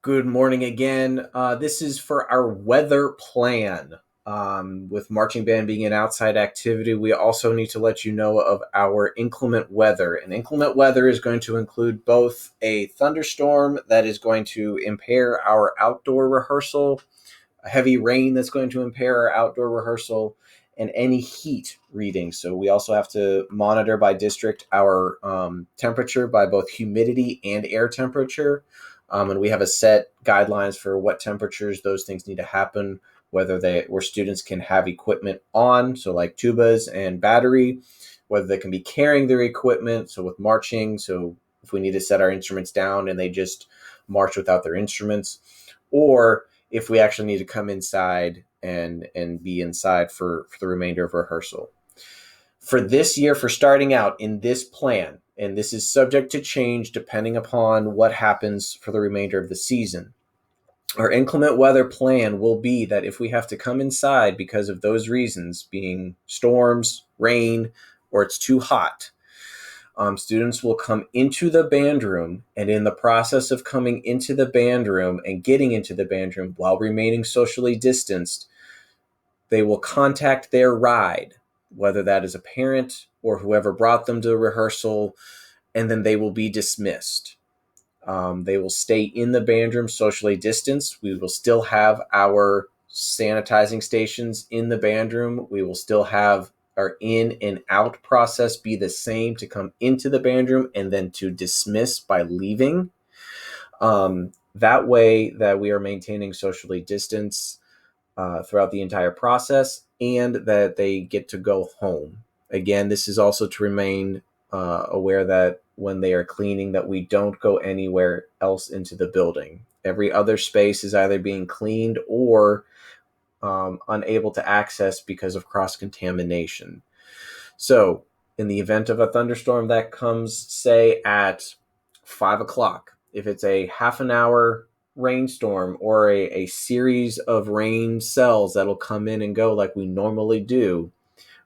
Good morning again. This is for our weather plan. With marching band being an outside activity, we also need to let you know of our inclement weather. And inclement weather is going to include both a thunderstorm that is going to impair our outdoor rehearsal, a heavy rain that's going to impair our outdoor rehearsal, and any heat readings. So we also have to monitor by district our temperature by both humidity and air temperature. And we have a set guidelines for what temperatures those things need to happen, where students can have equipment on, so like tubas and battery, whether they can be carrying their equipment, so with marching, so if we need to set our instruments down and they just march without their instruments, or if we actually need to come inside and be inside for the remainder of rehearsal. For this year, for starting out in this plan, and this is subject to change depending upon what happens for the remainder of the season, our inclement weather plan will be that if we have to come inside because of those reasons, being storms, rain, or it's too hot, students will come into the band room, and in the process of coming into the band room and getting into the band room while remaining socially distanced, they will contact their ride, whether that is a parent or whoever brought them to the rehearsal, and then they will be dismissed. They will stay in the band room socially distanced. We will still have our sanitizing stations in the band room. We will still have our in and out process be the same to come into the band room and then to dismiss by leaving. That way that we are maintaining socially distance throughout the entire process, and that they get to go home. Again, this is also to remain aware that when they are cleaning, that we don't go anywhere else into the building. Every other space is either being cleaned or unable to access because of cross-contamination. So in the event of a thunderstorm that comes, say, at 5 o'clock, if it's a half an hour rainstorm or a series of rain cells that'll come in and go like we normally do,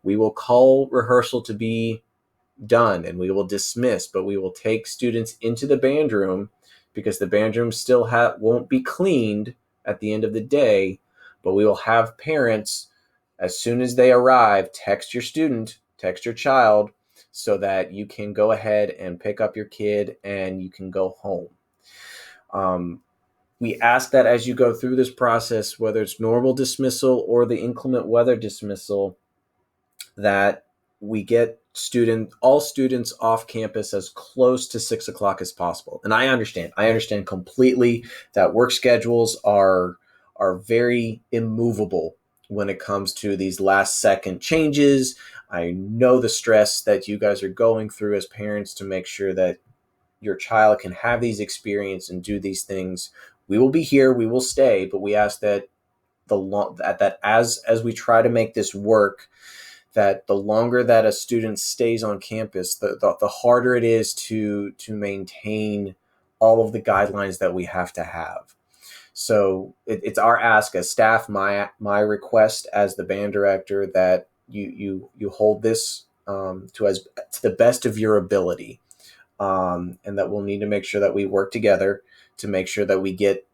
we will call rehearsal to be done and we will dismiss, but we will take students into the band room because the band room still won't be cleaned at the end of the day, but we will have parents, as soon as they arrive, text your child, so that you can go ahead and pick up your kid and you can go home. We ask that as you go through this process, whether it's normal dismissal or the inclement weather dismissal, that we get all students off campus as close to 6 o'clock as possible. And I understand completely that work schedules are very immovable when it comes to these last second changes. I know the stress that you guys are going through as parents to make sure that your child can have these experiences and do these things. We will be here, we will stay, but we ask that as we try to make this work, that the longer that a student stays on campus, the harder it is to maintain all of the guidelines that we have to have. So it's our ask as staff, my request as the band director, that you hold this to the best of your ability, and that we'll need to make sure that we work together to make sure that we get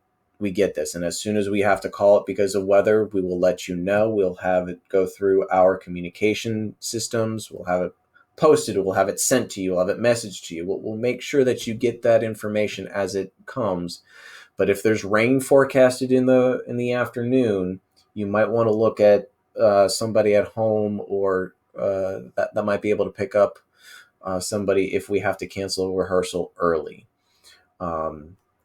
this. And as soon as we have to call it because of weather, we will let you know. We'll have it go through our communication systems. We'll have it posted. We'll have it sent to you. We'll have it messaged to you. We'll make sure that you get that information as it comes. But if there's rain forecasted in the afternoon, you might want to look at somebody at home, or that might be able to pick up somebody if we have to cancel a rehearsal early.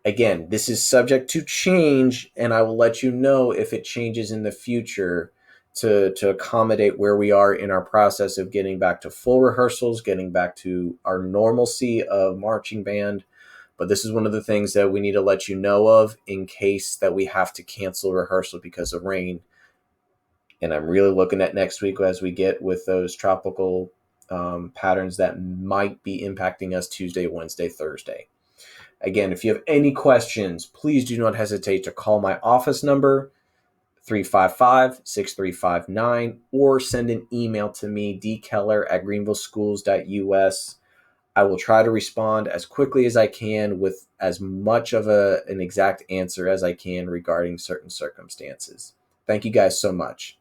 Again, this is subject to change, and I will let you know if it changes in the future to accommodate where we are in our process of getting back to full rehearsals, getting back to our normalcy of marching band. But this is one of the things that we need to let you know of in case that we have to cancel rehearsal because of rain. And I'm really looking at next week as we get with those tropical patterns that might be impacting us Tuesday, Wednesday, Thursday. Again, if you have any questions, please do not hesitate to call my office number, 355-6359, or send an email to me, dkeller@greenvilleschools.us. I will try to respond as quickly as I can with as much of an exact answer as I can regarding certain circumstances. Thank you guys so much.